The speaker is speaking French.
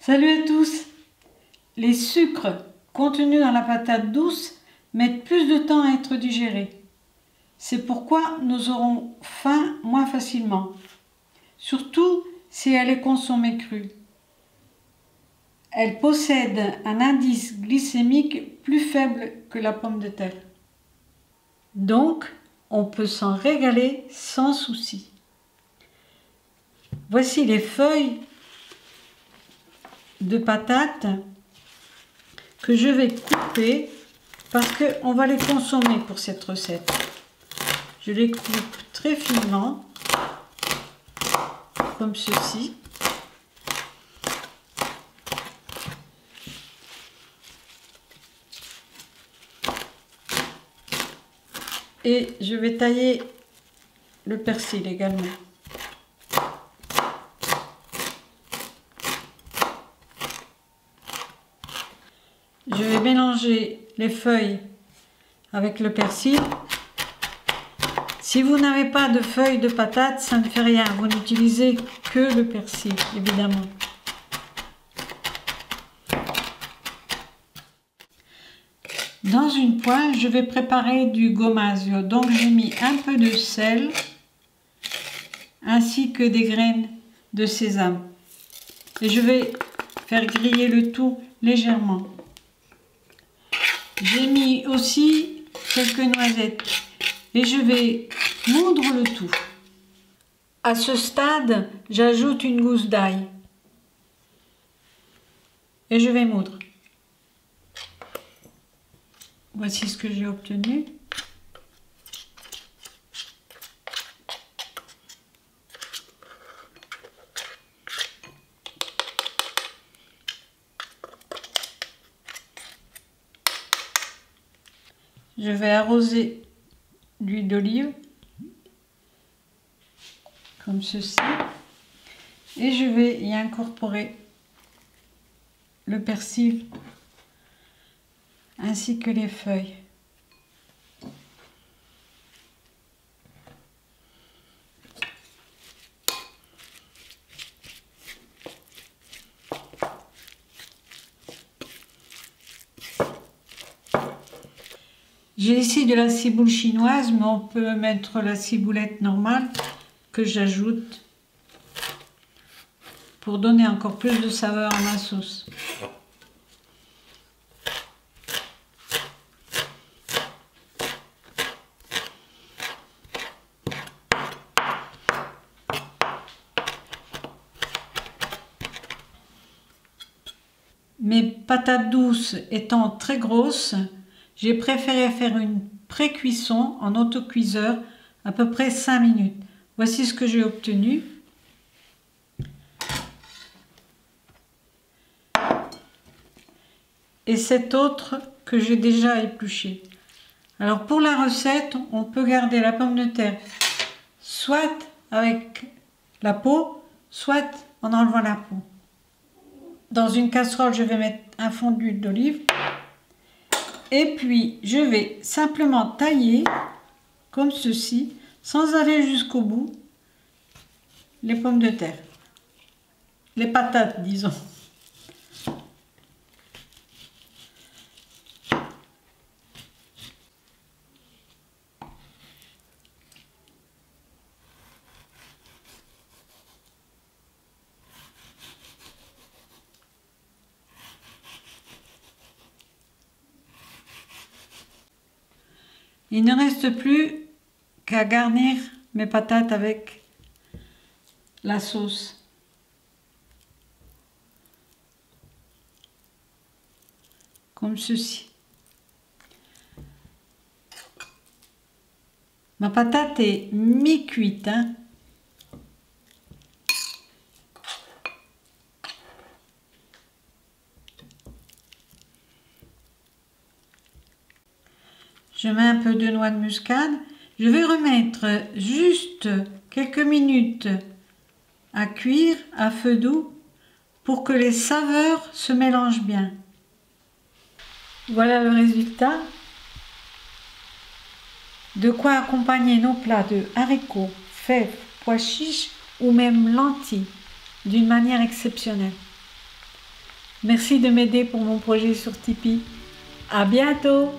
Salut à tous! Les sucres contenus dans la patate douce mettent plus de temps à être digérés. C'est pourquoi nous aurons faim moins facilement, surtout si elle est consommée crue. Elle possède un indice glycémique plus faible que la pomme de terre. Donc, on peut s'en régaler sans souci. Voici les feuilles de patates que je vais couper parce qu'on va les consommer pour cette recette. Je les coupe très finement, comme ceci. Et je vais tailler le persil également. Je vais mélanger les feuilles avec le persil. Si vous n'avez pas de feuilles de patates, ça ne fait rien. Vous n'utilisez que le persil, évidemment. Dans une poêle, je vais préparer du gommasio. Donc j'ai mis un peu de sel ainsi que des graines de sésame. Et je vais faire griller le tout légèrement. J'ai mis aussi quelques noisettes et je vais moudre le tout. À ce stade, j'ajoute une gousse d'ail et je vais moudre. Voici ce que j'ai obtenu. Je vais arroser d'huile d'olive, comme ceci, et je vais y incorporer le persil ainsi que les feuilles. J'ai ici de la ciboule chinoise, mais on peut mettre la ciboulette normale que j'ajoute pour donner encore plus de saveur à ma sauce. Mes patates douces étant très grosses, j'ai préféré faire une pré-cuisson en autocuiseur à peu près 5 minutes. Voici ce que j'ai obtenu. Et cette autre que j'ai déjà épluchée. Alors pour la recette, on peut garder la pomme de terre soit avec la peau, soit en enlevant la peau. Dans une casserole, je vais mettre un fond d'huile d'olive. Et puis, je vais simplement tailler, comme ceci, sans aller jusqu'au bout, les pommes de terre. Les patates, disons. Il ne reste plus qu'à garnir mes patates avec la sauce. Comme ceci. Ma patate est mi-cuite, hein. Je mets un peu de noix de muscade. Je vais remettre juste quelques minutes à cuire à feu doux pour que les saveurs se mélangent bien. Voilà le résultat. De quoi accompagner nos plats de haricots, fèves, pois chiches ou même lentilles d'une manière exceptionnelle. Merci de m'aider pour mon projet sur Tipeee. À bientôt!